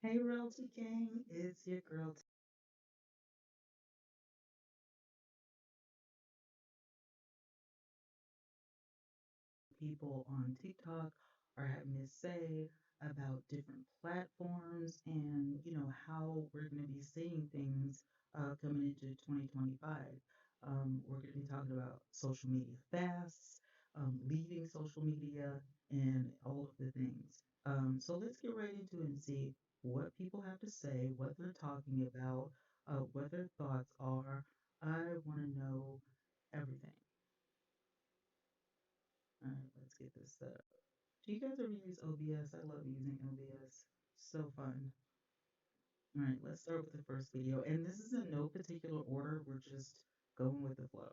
Hey, Realty Gang, it's your girl. People on TikTok are having to say about different platforms and, how we're going to be seeing things coming into 2025. We're going to be talking about social media fasts, leaving social media, and all of the things. So let's get right into it and see what people have to say, what they're talking about, what their thoughts are. I want to know everything. All right, let's get this set. Do you guys ever use OBS? I love using OBS. So fun. All right, let's start with the first video. And this is in no particular order. We're just going with the flow.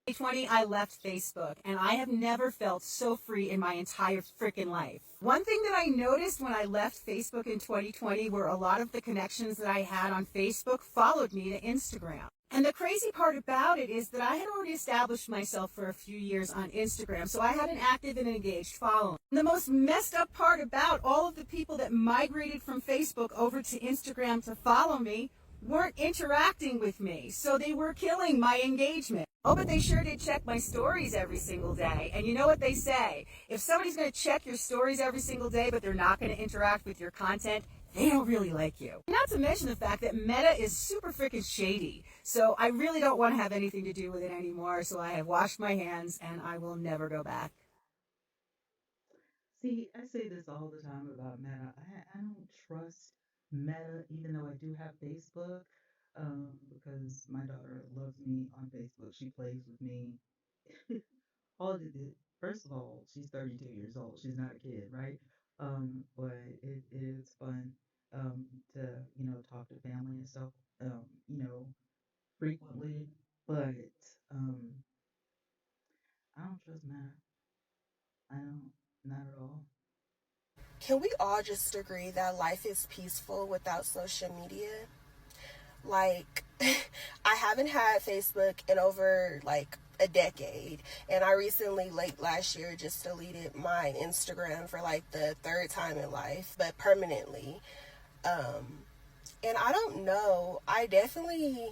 2020, I left Facebook, and I have never felt so free in my entire freaking life. One thing that I noticed when I left Facebook in 2020 were a lot of the connections that I had on Facebook followed me to Instagram. And the crazy part about it is that I had already established myself for a few years on Instagram, so I had an active and engaged following. The most messed up part about all of the people that migrated from Facebook over to Instagram to follow me weren't interacting with me, so they were killing my engagement. Oh, but they sure did check my stories every single day. And you know what they say? If somebody's going to check your stories every single day, but they're not going to interact with your content, they don't really like you. Not to mention the fact that Meta is super freaking shady. So I really don't want to have anything to do with it anymore. So I have washed my hands and I will never go back. See, I say this all the time about Meta. I don't trust Meta, even though I do have Facebook, because my daughter loves me on Facebook. She plays with me. all of it, First of all, she's 32 years old. She's not a kid, right? But it is fun to, talk to family and stuff, um, you know, frequently. But um, I don't trust Matt. I don't, not at all. Can we all just agree that life is peaceful without social media? Like, I haven't had Facebook in over like a decade, and I recently, late last year, just deleted my Instagram for like the third time in life, but permanently. Um, and I don't know. I definitely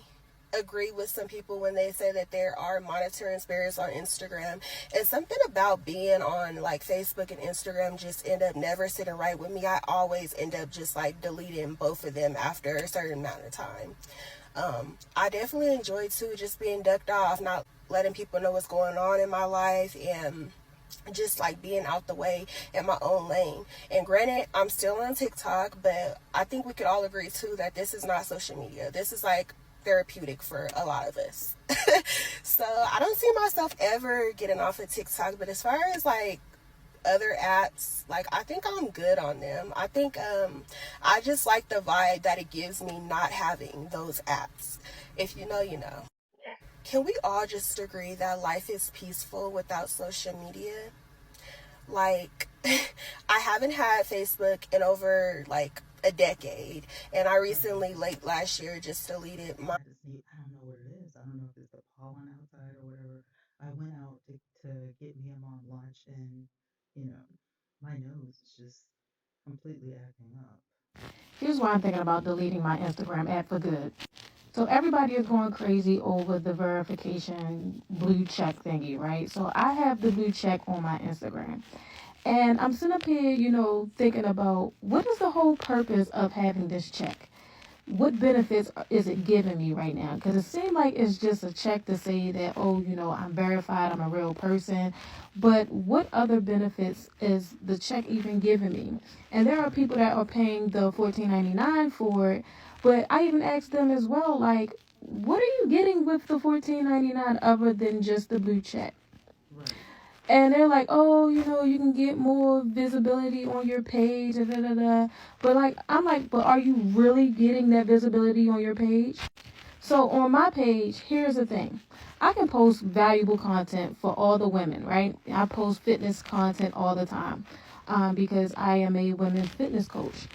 agree with some people when they say that there are monitoring spirits on Instagram. And something about being on like Facebook and Instagram just end up never sitting right with me. I always end up just like deleting both of them after a certain amount of time. I definitely enjoy too just being ducked off, not letting people know what's going on in my life, and just like being out the way in my own lane. And granted, I'm still on TikTok, but I think we could all agree too that this is not social media. This is like therapeutic for a lot of us. So I don't see myself ever getting off of TikTok, but as far as like other apps, like I think I'm good on them. I think I just like the vibe that it gives me not having those apps. If you know, you know. Can we all just agree that life is peaceful without social media? Like, I haven't had Facebook in over like a decade, and I Right. recently, late last year, just deleted my. I just need, I don't know what it is. I don't know if it's the pollen outside or whatever. I went out to get me him on lunch and, you know, my nose is just completely acting up. Here's why I'm thinking about deleting my Instagram app for good. So everybody is going crazy over the verification blue check thingy, right? So I have the blue check on my Instagram. And I'm sitting up here, thinking about what is the whole purpose of having this check? What benefits is it giving me right now? Because it seems like it's just a check to say that, oh, I'm verified, I'm a real person. But what other benefits is the check even giving me? And there are Right. people that are paying the $14.99 for it. But I even asked them as well, like, what are you getting with the $14.99 other than just the blue check? Right. And they're like, oh, you can get more visibility on your page, da, da, da, da. But like, I'm like, but are you really getting that visibility on your page? So on my page, here's the thing. I can post valuable content for all the women, right? I post fitness content all the time because I am a women's fitness coach.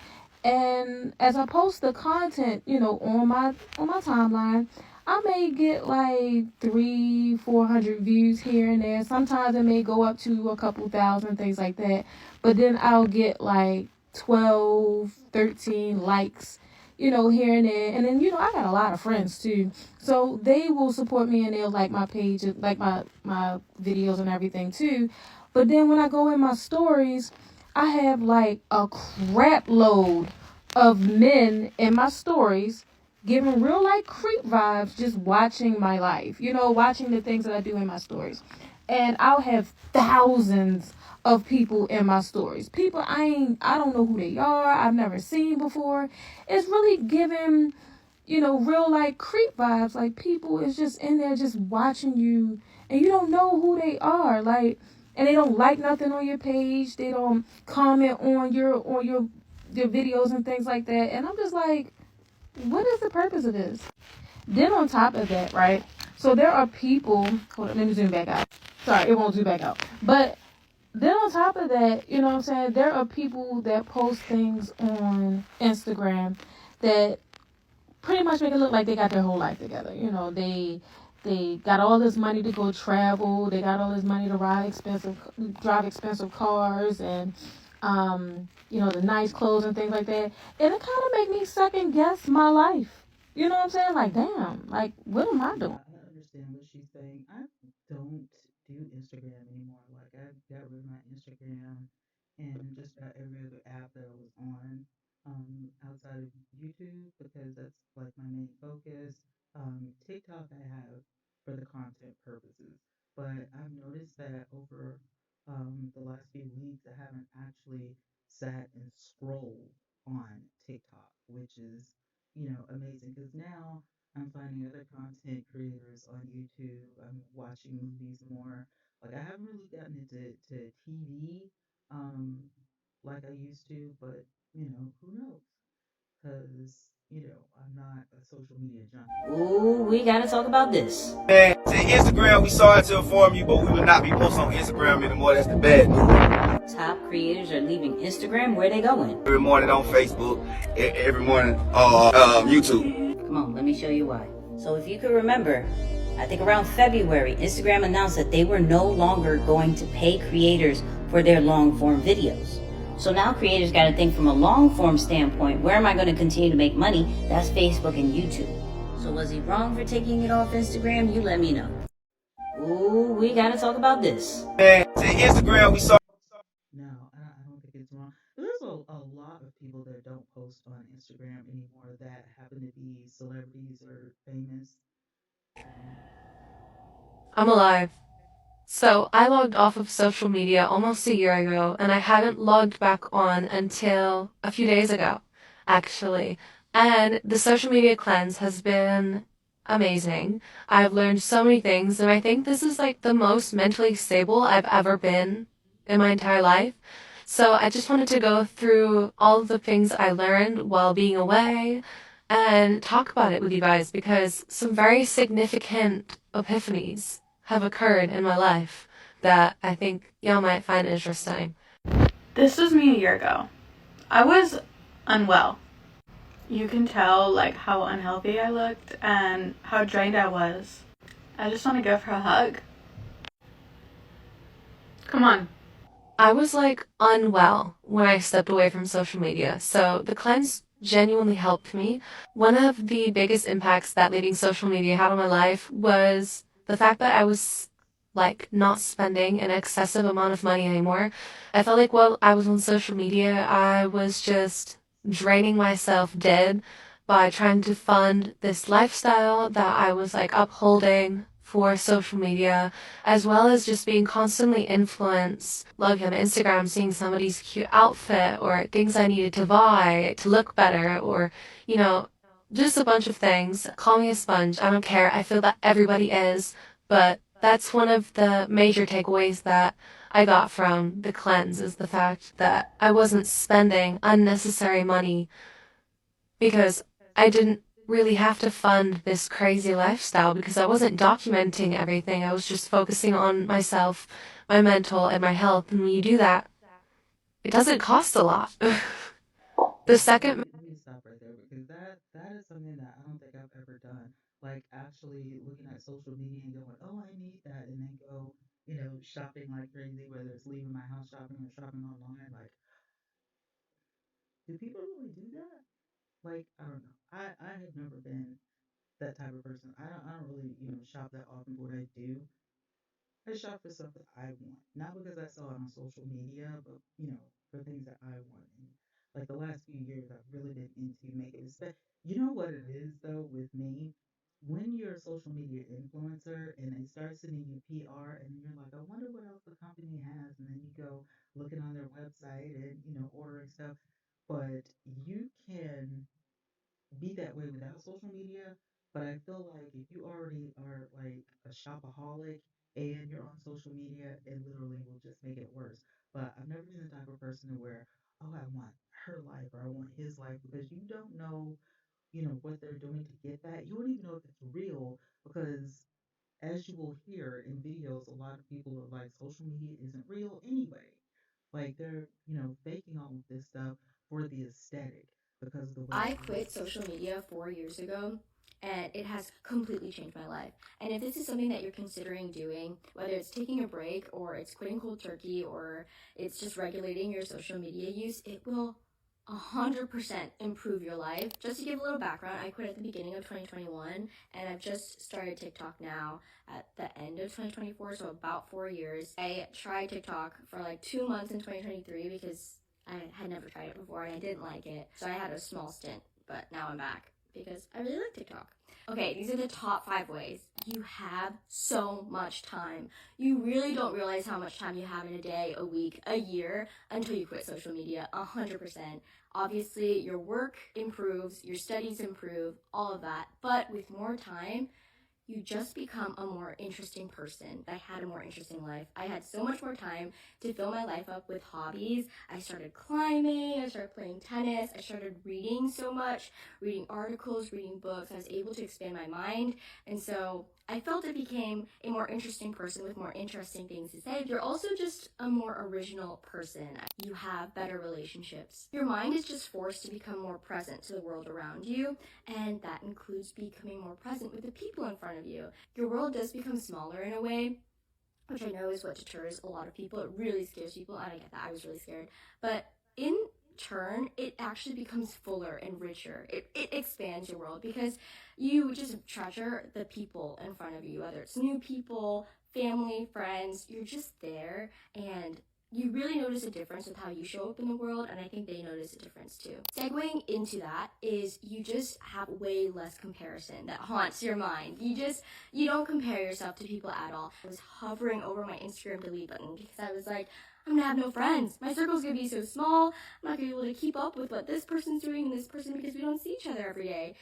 And as I post the content, on my timeline, I may get like 300-400 views here and there. Sometimes it may go up to a couple thousand, things like that. But then I'll get like 12, 13 likes, here and there. And then, I got a lot of friends too. So they will support me and they'll like my page, like my videos and everything too. But then when I go in my stories, I have like a crap load of men in my stories giving real like creep vibes, just watching my life, watching the things that I do in my stories. And I'll have thousands of people in my stories. People I don't know who they are, I've never seen before. It's really giving, real like creep vibes. Like people is just in there just watching you and you don't know who they are. Like, and they don't like nothing on your page. They don't comment on your videos and things like that. And I'm just like, what is the purpose of this? Then on top of that, right? So there are people. Hold on, let me zoom back out. Sorry, it won't zoom back out. But then on top of that, you know what I'm saying? There are people that post things on Instagram that pretty much make it look like they got their whole life together. They got all this money to go travel. They got all this money to drive expensive cars, and the nice clothes and things like that. And it kind of make me second guess my life. You know what I'm saying? Like, damn, like, what am I doing? Yeah, I understand what she's saying. I don't do Instagram anymore. Like I got rid of my Instagram and just about every other app that I was on, outside of YouTube because that's like my main focus. TikTok I have for the content purposes, but I've noticed that over the last few weeks I haven't actually sat and scrolled on TikTok, which is amazing because now I'm finding other content creators on YouTube. I'm watching movies more. Like I haven't really gotten into TV like I used to, but who knows? Because I'm not a social media junkie. Ooh, we gotta talk about this. Man, to Instagram, we sorry to inform you, but we will not be posting on Instagram anymore. That's the bad news. Top creators are leaving Instagram. Where they going? Every morning on Facebook, every morning on YouTube. Come on, let me show you why. So if you could remember, I think around February, Instagram announced that they were no longer going to pay creators for their long form videos. So now creators got to think from a long form standpoint, where am I going to continue to make money? That's Facebook and YouTube. So was he wrong for taking it off Instagram? You let me know. Ooh, we got to talk about this. Man, to Instagram, we sorry. No, I don't think it's wrong. There's a lot of people that don't post on Instagram anymore that happen to be celebrities or famous. Um, I'm alive. So I logged off of social media almost a year ago, and I haven't logged back on until a few days ago, actually. And the social media cleanse has been amazing. I've learned so many things, and I think this is like the most mentally stable I've ever been in my entire life. So I just wanted to go through all of the things I learned while being away and talk about it with you guys because some very significant epiphanies have occurred in my life that I think y'all might find interesting. This was me a year ago. I was unwell. You can tell like how unhealthy I looked and how drained I was. I just want to give her a hug. Come on. I was like unwell when I stepped away from social media, so the cleanse genuinely helped me. One of the biggest impacts that leaving social media had on my life was the fact that I was like not spending an excessive amount of money anymore. I felt like while I was on social media, I was just draining myself dead by trying to fund this lifestyle that I was like upholding for social media, as well as just being constantly influenced, like on Instagram, seeing somebody's cute outfit or things I needed to buy to look better, or, you know, just a bunch of things. Call me a sponge. I don't care. I feel that everybody is, but that's one of the major takeaways that I got from the cleanse is the fact that I wasn't spending unnecessary money because I didn't really have to fund this crazy lifestyle because I wasn't documenting everything. I was just focusing on myself, my mental, and my health. And when you do that, it doesn't cost a lot. The Okay, second, let me stop right there because that is something that I don't think I've ever done. Like actually looking at social media and going, "Oh, I need that," and then go, shopping like crazy, whether it's leaving my house shopping or shopping online. Like do people really do that? Like, I don't know. I have never been that type of person. I don't really, shop that often, but what I do, I shop for stuff that I want. Not because I saw it on social media, but, for things that I want. And like the last few years, I've really been into making it. You know what it is, though, with me? When you're a social media influencer and they start sending you PR, and you're like, I wonder what else the company has. And then you go looking on their website and, ordering stuff. But you can be that way without social media. But I feel like if you already are like a shopaholic and you're on social media, it literally will just make it worse. But I've never been the type of person to where, oh, I want her life or I want his life, because you don't know, what they're doing to get that. You don't even know if it's real, because as you will hear in videos, a lot of people are like, social media isn't real anyway. Like they're, faking all of this stuff for the aesthetic because of the way I it quit looks. social media 4 years ago, and it has completely changed my life. And if this is something that you're considering doing, whether it's taking a break or it's quitting cold turkey or it's just regulating your social media use, it will 100% improve your life. Just to give a little background, I quit at the beginning of 2021, and I've just started TikTok now at the end of 2024, so about 4 years. I tried TikTok for like 2 months in 2023 because I had never tried it before and I didn't like it. So I had a small stint, but now I'm back because I really like TikTok. Okay, these are the top 5 ways. You have so much time. You really don't realize how much time you have in a day, a week, a year until you quit social media 100%. Obviously, your work improves, your studies improve, all of that. But with more time, you just become a more interesting person. I had a more interesting life. I had so much more time to fill my life up with hobbies. I started climbing, I started playing tennis, I started reading so much, reading articles, reading books. I was able to expand my mind. And so I felt I became a more interesting person with more interesting things to say. You're also just a more original person. You have better relationships. Your mind is just forced to become more present to the world around you, and that includes becoming more present with the people in front of you. Your world does become smaller in a way, which I know is what deters a lot of people. It really scares people, and I get that. I was really scared. But in turn, it actually becomes fuller and richer. It expands your world because you just treasure the people in front of you, whether it's new people, family, friends. You're just there, and you really notice a difference with how you show up in the world, and I think they notice a difference too. Segueing into that is you just have way less comparison that haunts your mind. You don't compare yourself to people at all. I was hovering over my Instagram delete button because I was like, I'm gonna have no friends. My circle's gonna be so small. I'm not gonna be able to keep up with what this person's doing and this person because we don't see each other every day.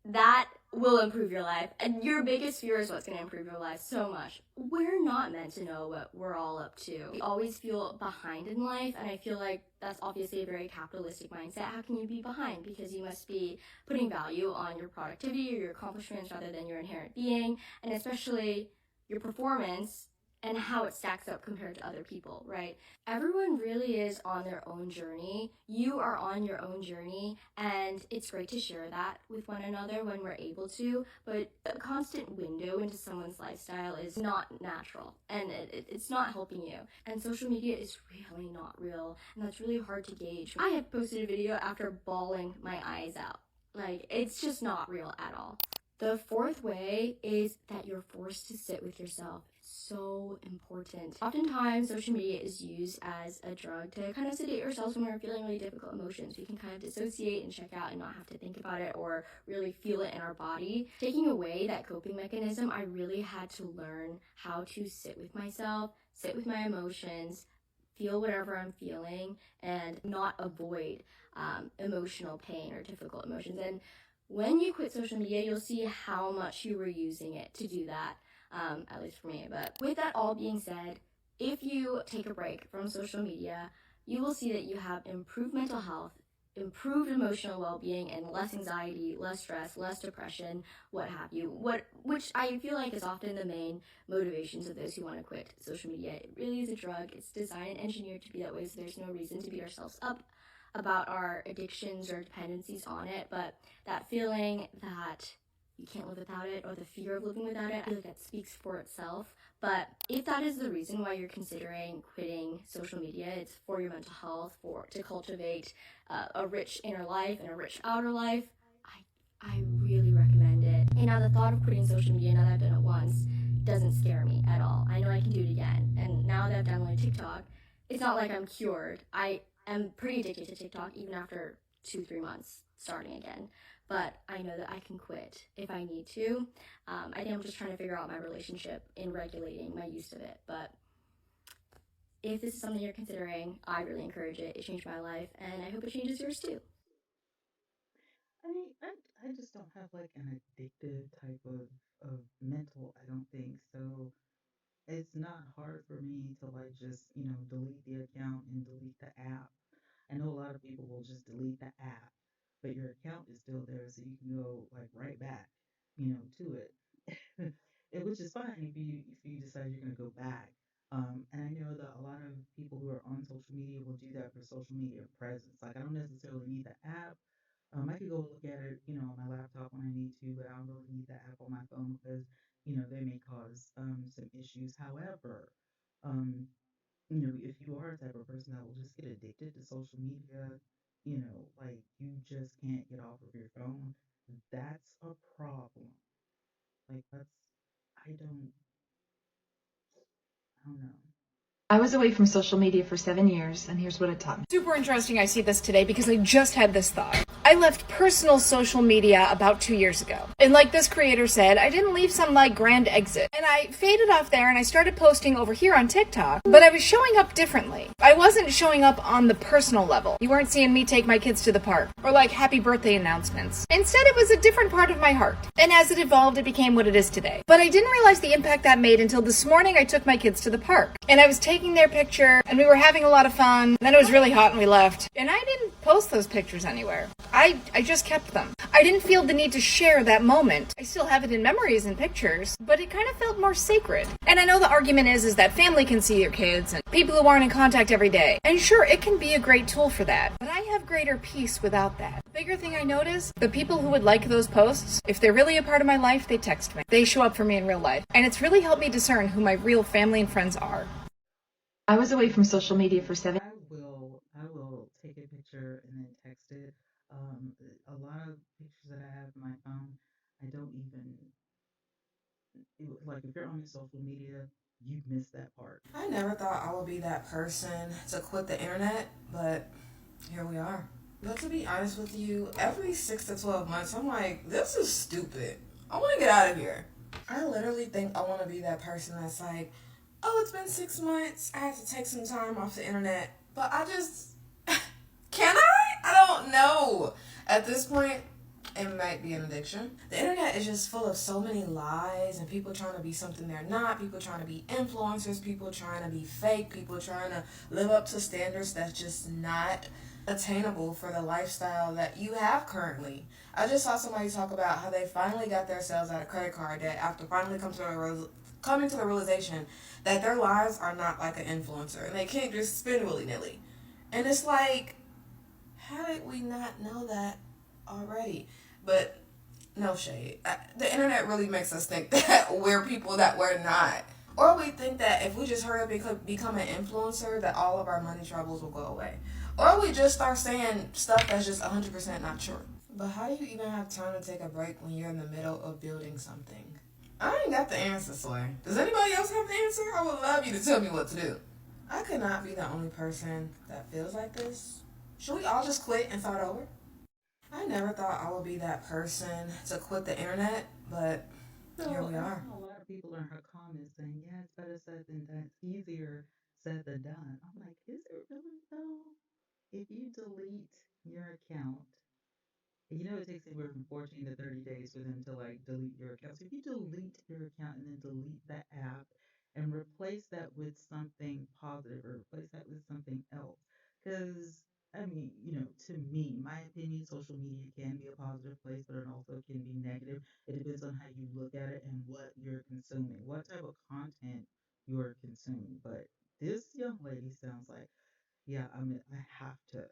That will improve your life, and your biggest fear is what's going to improve your life so much. We're not meant to know what we're all up to. We always feel behind in life, and I feel like that's obviously a very capitalistic mindset. How can you be behind? Because you must be putting value on your productivity or your accomplishments rather than your inherent being, and especially your performance and how it stacks up compared to other people, right? Everyone really is on their own journey. You are on your own journey, and it's great to share that with one another when we're able to, but a constant window into someone's lifestyle is not natural, and it's not helping you. And social media is really not real, and that's really hard to gauge. I have posted a video after bawling my eyes out. Like, it's just not real at all. The 4th way is that you're forced to sit with yourself. It's so important. Oftentimes, social media is used as a drug to kind of sedate yourselves when we're feeling really difficult emotions. We can kind of dissociate and check out and not have to think about it or really feel it in our body. Taking away that coping mechanism, I really had to learn how to sit with myself, sit with my emotions, feel whatever I'm feeling, and not avoid emotional pain or difficult emotions. And when you quit social media, you'll see how much you were using it to do that, at least for me. But with that all being said, if you take a break from social media, you will see that you have improved mental health, improved emotional well-being, and less anxiety, less stress, less depression, what have you. Which I feel like is often the main motivations of those who want to quit social media. It really is a drug. It's designed and engineered to be that way, so there's no reason to beat ourselves up about our addictions or dependencies on it, but that feeling that you can't live without it or the fear of living without it, I feel like that speaks for itself. But if that is the reason why you're considering quitting social media, it's for your mental health, for to cultivate a rich inner life and a rich outer life. I really recommend it. And now the thought of quitting social media, now that I've done it once, doesn't scare me at all. I know I can do it again. And now that I've downloaded TikTok, it's not like I'm cured. I am pretty addicted to TikTok even after 2-3 months starting again. But I know that I can quit if I need to. I think I'm just trying to figure out my relationship in regulating my use of it. But if this is something you're considering, I really encourage it. It changed my life, and I hope it changes yours too. I mean, I just don't have like an addictive type of mental, I don't think. So it's not hard for me to like just, delete the account and delete the app. I know a lot of people will just delete the app, but your account is still there, so you can go like right back, to it. Which is fine if you decide you're gonna go back. And I know that a lot of people who are on social media will do that for social media presence. Like I don't necessarily need the app. I could go look at it, on my laptop when I need to, but I don't really need the app on my phone because, they may cause some issues. However, um, if you are a type of person that will just get addicted to social media, like you just can't get off of your phone, that's a problem. Like I don't know. I was away from social media for 7 years, and here's what it taught me. Super interesting I see this today because I just had this thought. I left personal social media about 2 years ago. And like this creator said, I didn't leave some like grand exit. And I faded off there and I started posting over here on TikTok, but I was showing up differently. I wasn't showing up on the personal level. You weren't seeing me take my kids to the park or like happy birthday announcements. Instead, it was a different part of my heart. And as it evolved, it became what it is today. But I didn't realize the impact that made until this morning I took my kids to the park. And I was taking their picture and we were having a lot of fun. And then it was really hot and we left. And I didn't post those pictures anywhere. I just kept them. I didn't feel the need to share that moment. I still have it in memories and pictures, but it kind of felt more sacred. And I know the argument is that family can see your kids and people who aren't in contact every day. And sure, it can be a great tool for that. But I have greater peace without that. The bigger thing I notice, the people who would like those posts, if they're really a part of my life, they text me. They show up for me in real life. And it's really helped me discern who my real family and friends are. I was away from social media for seven. I will take a picture and then text it. A lot of pictures that I have in my phone, I don't even like if you're on social media, you miss that part. I never thought I would be that person to quit the internet, but here we are. But to be honest with you, every 6 to 12 months, I'm like, this is stupid. I want to get out of here. I literally think I want to be that person that's like, oh, it's been 6 months. I have to take some time off the internet. But I just, can I? I don't know. At this point, it might be an addiction. The internet is just full of so many lies and people trying to be something they're not, people trying to be influencers, people trying to be fake, people trying to live up to standards that's just not attainable for the lifestyle that you have currently. I just saw somebody talk about how they finally got themselves out of credit card debt after finally coming to the realization that their lives are not like an influencer and they can't just spend willy-nilly. And it's like, how did we not know that already? But no shade. The internet really makes us think that we're people that we're not. Or we think that if we just hurry up and become an influencer, that all of our money troubles will go away. Or we just start saying stuff that's just 100% not true. But how do you even have time to take a break when you're in the middle of building something? I ain't got the answer, Soy. Does anybody else have the answer? I would love you to tell me what to do. I could not be the only person that feels like this. Should we all just quit and start over? I never thought I would be that person to quit the internet, but So here we I are. saw a lot of people in her comments saying, "Yeah, it's better said than done. It's easier said than done." I'm like, is it really though? If you delete your account, it takes anywhere from 14 to 30 days for them to like delete your account. So if you delete your account and then delete that app and replace that with something positive or replace that with something else, because I mean, to me, my opinion, social media can be a positive place, but it also can be negative. It depends on how you look at it and what you're consuming, what type of content you're consuming. But this young lady sounds like, yeah, I mean, I have to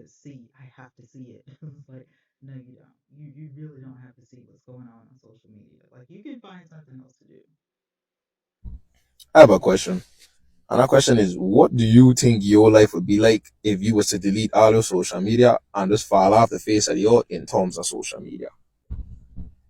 see it. It's like, no, you don't. You really don't have to see what's going on social media. Like, you can find something else to do. I have a question. And that question is, what do you think your life would be like if you was to delete all your social media and just fall off the face of the earth in terms of social media?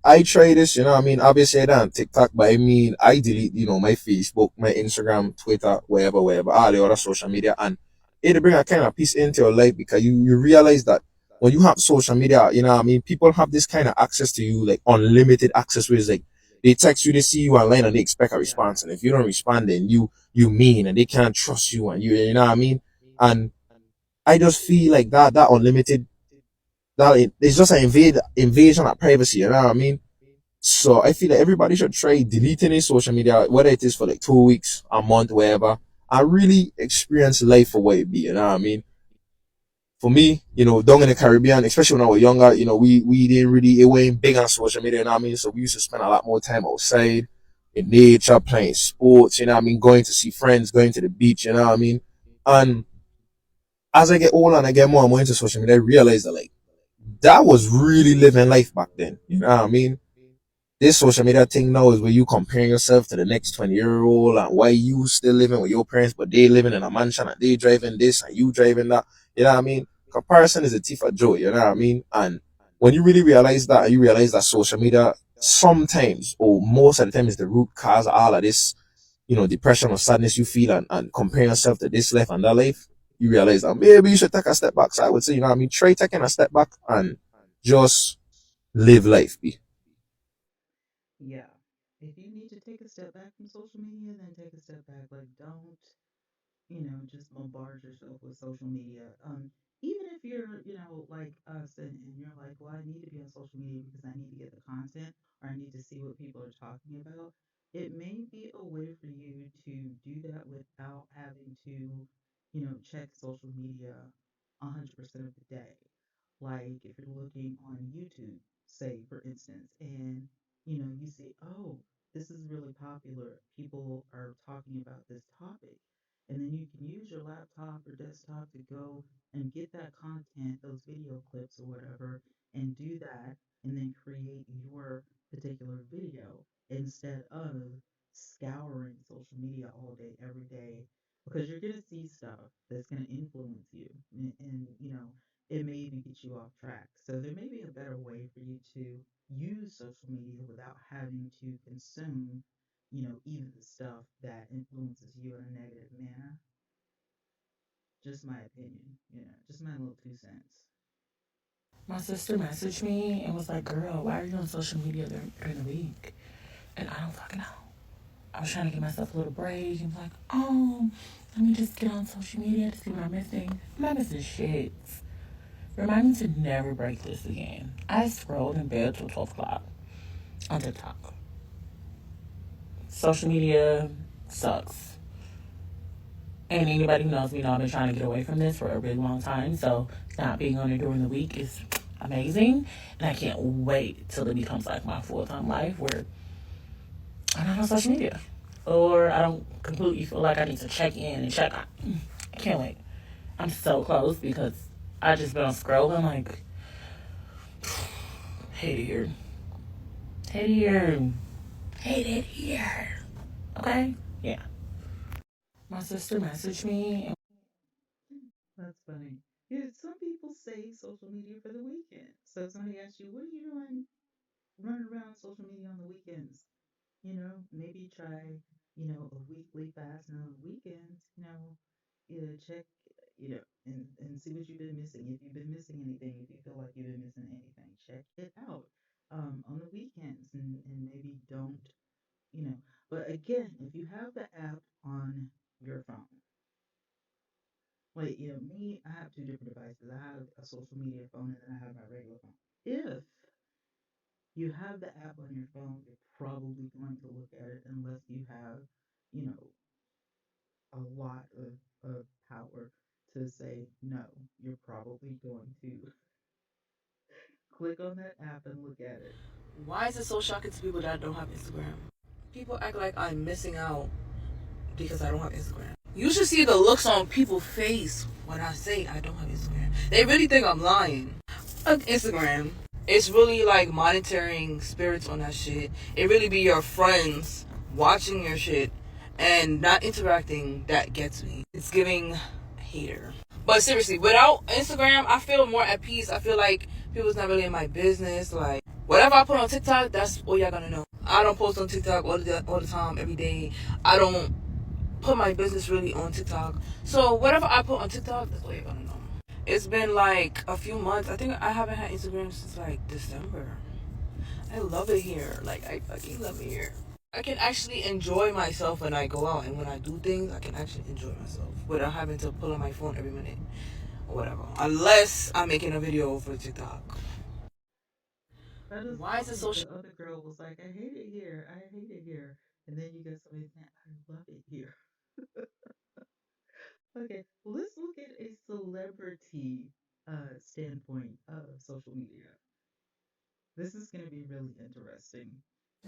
I try this, you know what I mean? Obviously, I don't TikTok, but I mean, I delete, my Facebook, my Instagram, Twitter, wherever, all the other social media. And it'll bring a kind of peace into your life because you realize that when you have social media, you know what I mean? People have this kind of access to you, like unlimited access, where it's like they text you, they see you online and they expect a Yeah. response. And if you don't respond, then you mean and they can't trust you and you know what I mean? And I just feel like that unlimited, it's just an invasion of privacy, you know what I mean? So I feel like everybody should try deleting their social media, whether it is for like 2 weeks, a month, wherever, and really experience life for what it be. You know what I mean? For me, down in the Caribbean, especially when I was younger, we didn't really, it wasn't big on social media, you know what I mean? So we used to spend a lot more time outside in nature, playing sports, you know what I mean? Going to see friends, going to the beach, you know what I mean? And as I get older and I get more and more into social media, I realize that like that was really living life back then. You know what I mean? This social media thing now is where you comparing yourself to the next 20-year-old and why you still living with your parents, but they living in a mansion and they driving this and you driving that. You know what I mean? Comparison is a thief of joy. You know what I mean? And when you really realize that, and you realize that social media sometimes or most of the time is the root cause of all of this, depression or sadness you feel and comparing yourself to this life and that life, you realize that maybe you should take a step back. So I would say, you know what I mean? Try taking a step back and just live life. Be. Yeah. If you need to take a step back from social media, then take a step back. Like, don't, just bombard yourself with social media. Even if you're, like us and you're like, well, I need to be on social media because I need to get the content or I need to see what people are talking about. It may be a way for you to do that without having to, check social media 100% of the day. Like if you're looking on YouTube, say for instance, and you see, oh, this is really popular. People are talking about this topic. And then you can use your laptop or desktop to go and get that content, those video clips or whatever, and do that, and then create your particular video instead of scouring social media all day, every day, because you're going to see stuff that's going to influence you. And, it may even get you off track. So there may be a better way for you to use social media without having to consume, even the stuff that influences you in a negative manner. Just my opinion, just my little 2 cents. My sister messaged me and was like, girl, why are you on social media during the week? And I don't fucking know. I was trying to give myself a little break and be like, oh, let me just get on social media to see what I'm missing. I'm not missing shit. Remind me to never break this again. I scrolled in bed till 12 o'clock on TikTok. Social media sucks. And anybody who knows me know I've been trying to get away from this for a really long time. So not being on it during the week is amazing. And I can't wait till it becomes like my full-time life where I'm not on social media. Or I don't completely feel like I need to check in and check out. I can't wait. I'm so close because I just been on scrolling like, hate it here. Hate it here. Hate it here. Okay? Yeah. My sister messaged me. That's funny. Yeah, some people say social media for the weekend. So if somebody asks you, what are you doing running around social media on the weekends? Maybe try, a weekly fast and on the weekends, check, and see what you've been missing. If you've been missing anything, if you feel like you've been missing anything, check it out on the weekends and maybe don't, you know. But again, if you have the app on your phone, like, me, I have two different devices. I have a social media phone and then I have my regular phone. If you have the app on your phone, you're probably going to look at it unless you have, you know, a lot of power to say no. You're probably going to click on that app and look at it. Why is it so shocking to people that don't have Instagram? People act like I'm missing out because I don't have Instagram. You should see the looks on people's face when I say I don't have Instagram. They really think I'm lying. Instagram, it's really like monitoring spirits on that shit. It really be your friends watching your shit and not interacting, that gets me. It's giving hater. But seriously, without Instagram, I feel more at peace. I feel like people's not really in my business. Like, whatever I put on TikTok, that's all y'all gonna know. I don't post on TikTok all the time, every day. I don't put my business really on TikTok. So whatever I put on TikTok, that's all you're gonna know. It's been like a few months. I think I haven't had Instagram since like December. I love it here. Like, I fucking love it here. I can actually enjoy myself when I go out, and when I do things, I can actually enjoy myself without having to pull on my phone every minute or whatever. Unless I'm making a video for TikTok. That is Why is it so? funny. The other girl was like, I hate it here. I hate it here. And then you get somebody saying, I love it here. Okay, let's look at a celebrity standpoint of social media. This is going to be really interesting.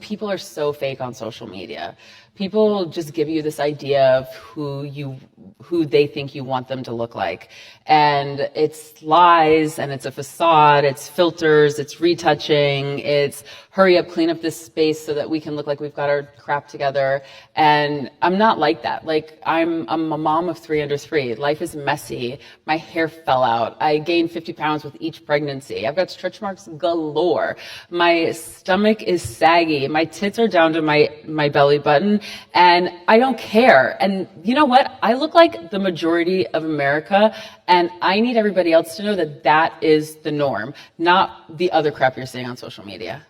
People are so fake on social media. People just give you this idea of who they think you want them to look like. And it's lies, and it's a facade, it's filters, it's retouching, it's hurry up, clean up this space so that we can look like we've got our crap together. And I'm not like that. Like, I'm a mom of 3 under 3. Life is messy. My hair fell out. I gained 50 pounds with each pregnancy. I've got stretch marks galore. My stomach is saggy. My tits are down to my belly button, and I don't care. And you know what? I look like the majority of America, and I need everybody else to know that that is the norm, not the other crap you're seeing on social media.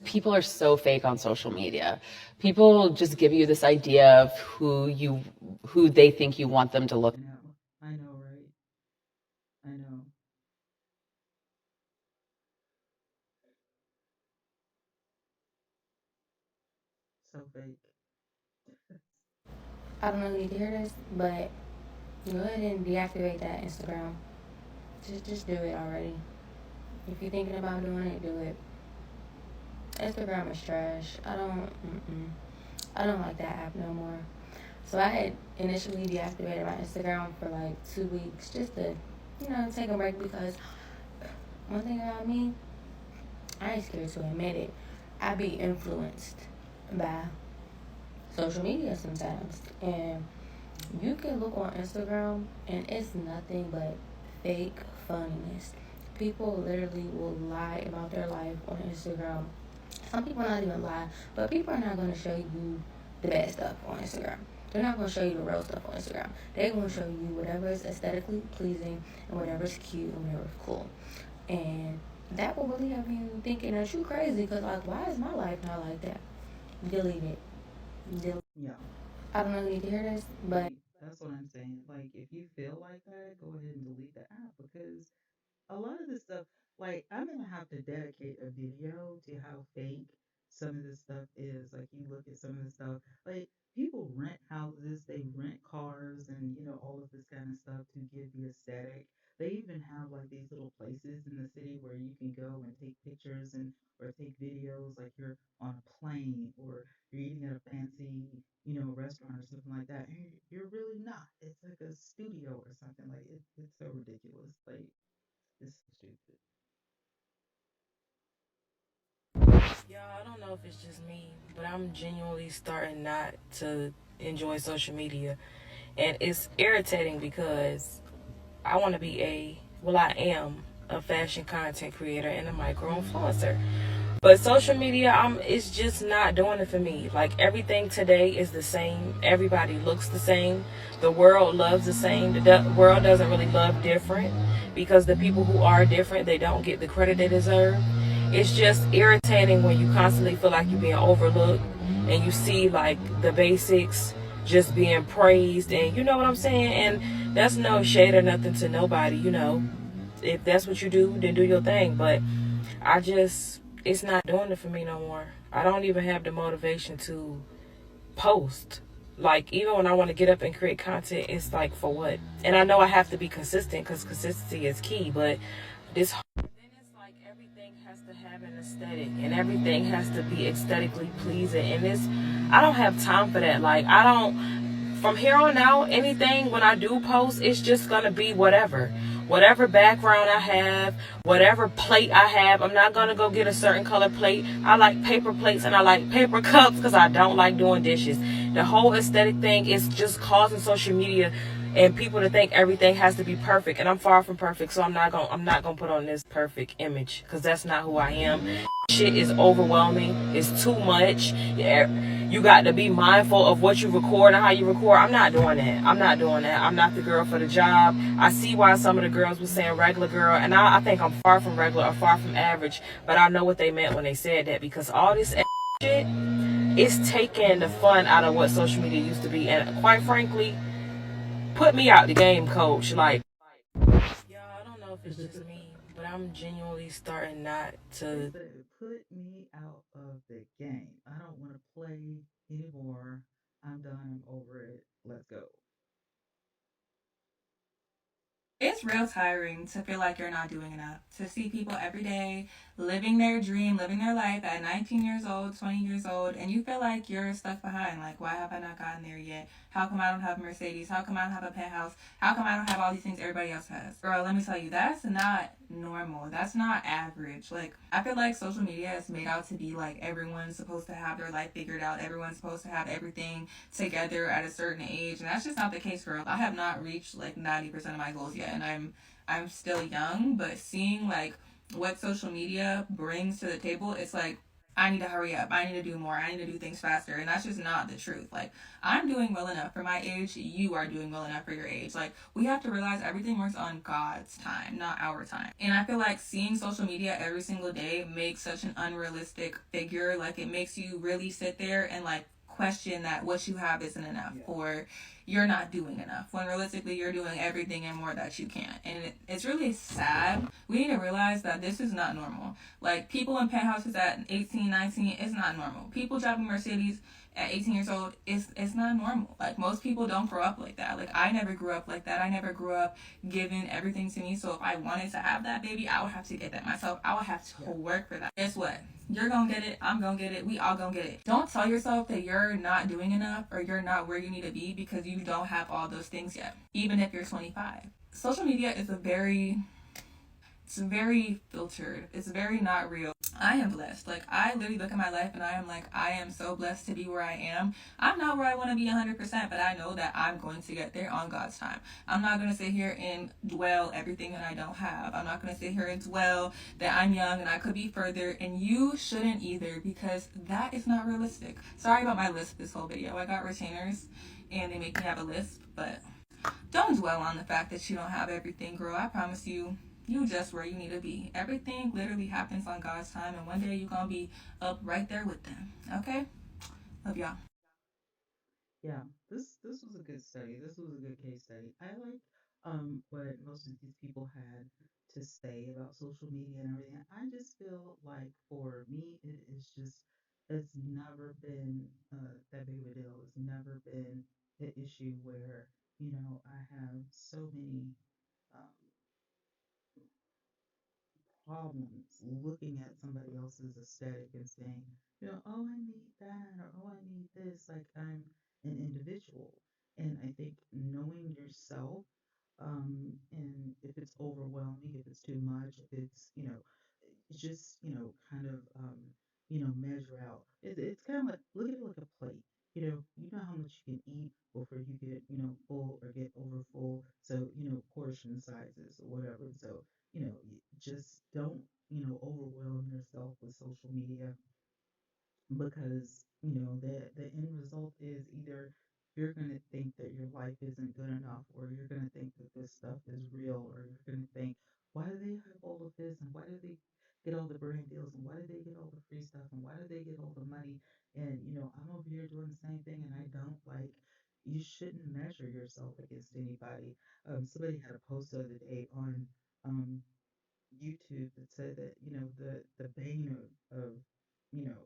People are so fake on social media. People just give you this idea of who they think you want them to look. I know, right? I know. So fake. I don't know if you need to hear this, but go ahead and deactivate that Instagram. Just do it already. If you're thinking about doing it, do it. Instagram is trash. I don't like that app no more. So I had initially deactivated my Instagram for like 2 weeks just to, take a break, because one thing about me, I ain't scared to admit it. I be influenced by social media sometimes. And you can look on Instagram and it's nothing but fake funniness. People literally will lie about their life on Instagram. Some people not even lie, but people are not going to show you the bad stuff on Instagram. They're not going to show you the real stuff on Instagram. They're going to show you whatever is aesthetically pleasing and whatever is cute and whatever is cool. And that will really have you thinking that you crazy, because, like, why is my life not like that? Delete it. Yeah. I don't know if you need to hear this, but that's what I'm saying. Like, if you feel like that, go ahead and delete the app, because a lot of this stuff, like, I'm gonna have to dedicate a video to how fake some of this stuff is. Like, you look at some of the stuff, like, people rent houses, they rent cars, and all of this kind of stuff to give the aesthetic. They even have like these little places in the city where you can go and take pictures and or take videos, like you're on a plane or you're eating at a fancy, restaurant or something like that. And you're really not. It's like a studio or something. Like, it's so ridiculous. Like, it's so stupid. Yeah, I don't know if it's just me, but I'm genuinely starting not to enjoy social media. And it's irritating because I want to be I am a fashion content creator and a micro influencer. But social media, it's just not doing it for me. Like, everything today is the same. Everybody looks the same. The world loves the same. The world doesn't really love different, because the people who are different, they don't get the credit they deserve. It's just irritating when you constantly feel like you're being overlooked, and you see like the basics just being praised, and you know what I'm saying? And that's no shade or nothing to nobody, If that's what you do, then do your thing. But it's not doing it for me no more. I don't even have the motivation to post. Like, even when I want to get up and create content, it's like, for what? And I know I have to be consistent, because consistency is key, but then it's like everything has to have an aesthetic, and everything has to be aesthetically pleasing, and I don't have time for that. Like, from here on out, anything when I do post, it's just gonna be whatever. whatever background I have, whatever plate I have. I'm not gonna go get a certain color plate. I like paper plates and I like paper cups because I don't like doing dishes. The whole aesthetic thing is just causing social media and people to think everything has to be perfect, and I'm far from perfect, so I'm not gonna put on this perfect image because that's not who I am. Shit is overwhelming. It's too much. Yeah, you got to be mindful of what you record and how you record. I'm not doing that. I'm not doing that. I'm not the girl for the job. I see why some of the girls were saying regular girl, and I think I'm far from regular or far from average, but I know what they meant when they said that because all this shit is taking the fun out of what social media used to be, and quite frankly, put me out the game, coach. Like, y'all, I don't know if it's just me, but I'm genuinely starting not She to. said, "Put me out of the game. I don't want to play anymore. I'm done. I'm over it. Let's go." It's real tiring to feel like you're not doing enough. To see people every day living their dream, living their life at 19 years old, 20 years old, and you feel like you're stuck behind. Like, why have I not gotten there yet? How come I don't have a Mercedes? How come I don't have a penthouse? How come I don't have all these things everybody else has? Girl, let me tell you, that's not normal. That's not average. Like, I feel like social media is made out to be like everyone's supposed to have their life figured out. Everyone's supposed to have everything together at a certain age, and that's just not the case, girl. I have not reached like 90% of my goals yet, and I'm still young, but seeing like what social media brings to the table, it's like I need to hurry up. I need to do more. I need to do things faster. And that's just not the truth. Like, I'm doing well enough for my age. You are doing well enough for your age. Like, we have to realize everything works on God's time, not our time. And I feel like seeing social media every single day makes such an unrealistic figure. Like, it makes you really sit there and, like, question that what you have isn't enough, or you're not doing enough, when realistically you're doing everything and more that you can. And it's really sad. We need to realize that this is not normal. Like, people in penthouses at 18, 19, it's not normal. People driving Mercedes at 18 years old, it's not normal. Like, most people don't grow up like that. Like, I never grew up like that. I never grew up giving everything to me. So if I wanted to have that baby, I would have to get that myself. I would have to work for that. Guess what? You're gonna get it. I'm gonna get it. We all gonna get it. Don't tell yourself that you're not doing enough or you're not where you need to be because you don't have all those things yet, even if you're 25. Social media is it's very filtered. It's very not real. I am blessed. Like, I literally look at my life and I am like, I am so blessed to be where I am. I'm not where I want to be 100%, but I know that I'm going to get there on God's time. I'm not going to sit here and dwell everything that I don't have. I'm not going to sit here and dwell that I'm young and I could be further, and you shouldn't either, because that is not realistic. Sorry about my lisp this whole video. I got retainers and they make me have a lisp, but don't dwell on the fact that you don't have everything, girl. I promise you, you just where you need to be. Everything literally happens on God's time, and one day you're gonna be up right there with them. Okay? Love y'all. Yeah, this was a good study. This was a good case study. I like what most of these people had to say about social media and everything. I just feel like for me, it is just it's never been that big of a deal. It's never been an issue where I have so many um, problems looking at somebody else's aesthetic and saying, oh, I need that, or oh, I need this. Like, I'm an individual. And I think knowing yourself, and if it's overwhelming, if it's too much, if it's, just, kind of, measure out. It's kind of like, look at it like a plate. You know how much you can eat before you get, full or get over full. So, portion sizes or whatever. So, just don't, overwhelm yourself with social media, because the end result is either you're going to think that your life isn't good enough, or you're going to think that this stuff is real, or you're going to think, why do they have all of this, and why do they get all the brand deals, and why do they get all the free stuff, and why do they get all the money, and I'm over here doing the same thing and I don't. Like, you shouldn't measure yourself against anybody. Somebody had a post the other day on um YouTube that said that the bane of you know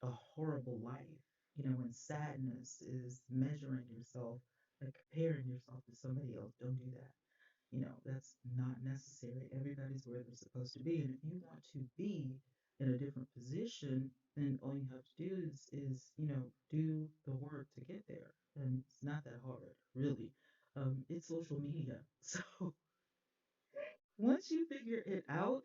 a horrible life, and sadness is measuring yourself, like comparing yourself to somebody else. Don't do that. That's not necessary. Everybody's where they're supposed to be, and if you want to be in a different position, then all you have to do is do the work to get there, and it's not that hard, really. It's social media, so. once you figure it out,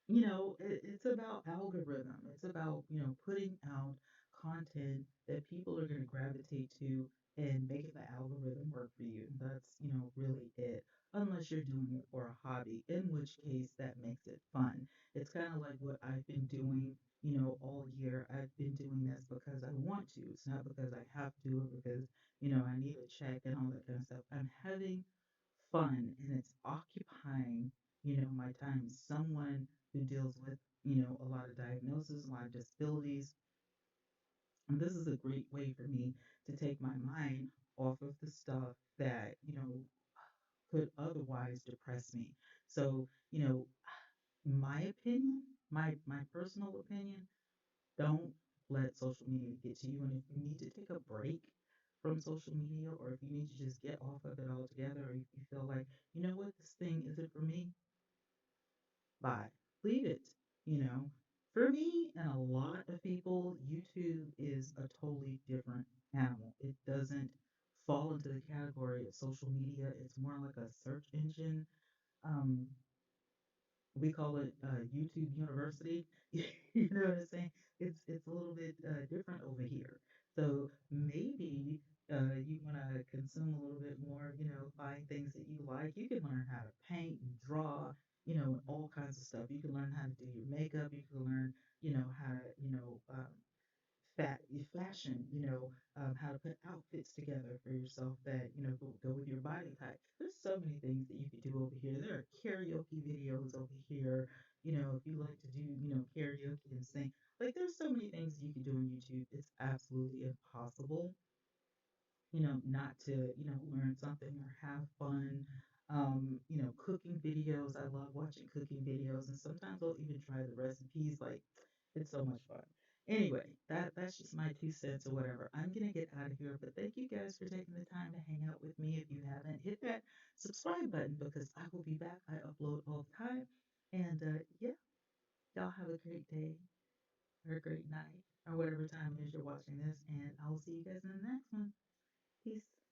it's about algorithm. It's about, putting out content that people are going to gravitate to and making the algorithm work for you. That's, really it. Unless you're doing it for a hobby, in which case that makes it fun. It's kind of like what I've been doing, all year. I've been doing this because I want to. It's not because I have to or because, I need a check and all that kind of stuff. I'm having fun and it's occupying, my time. Someone who deals with, a lot of diagnoses, a lot of disabilities. And this is a great way for me to take my mind off of the stuff that, could otherwise depress me. So, my opinion, my personal opinion, don't let social media get to you. And if you need to take a break from social media, or if you need to just get off of it altogether, or if you feel like, what, this thing isn't for me, bye. Leave it. You know, for me and a lot of people, YouTube is a totally different animal. It doesn't fall into the category of social media. It's more like a search engine. Um, we call it YouTube University. You know what I'm saying? It's a little bit different over here. So maybe you want to consume a little bit more. Find things that you like. You can learn how to paint and draw. And all kinds of stuff. You can learn how to do your makeup. You can learn, how to, fashion, how to put outfits together for yourself that, go with your body type. There's so many things that you could do over here. There are karaoke videos over here. If you like to do, karaoke and sing, like there's so many things you can do on YouTube. It's absolutely impossible, not to, learn something or have fun. Cooking videos. I love watching cooking videos, and sometimes I'll even try the recipes. Like, it's so much fun. Anyway, that's just my 2 cents or whatever. I'm gonna get out of here, but thank you guys for taking the time to hang out with me. If you haven't, hit that subscribe button because I will be back. I upload all the time, and yeah, y'all have a great day or a great night or whatever time it is you're watching this, and I will see you guys in the next one. Peace.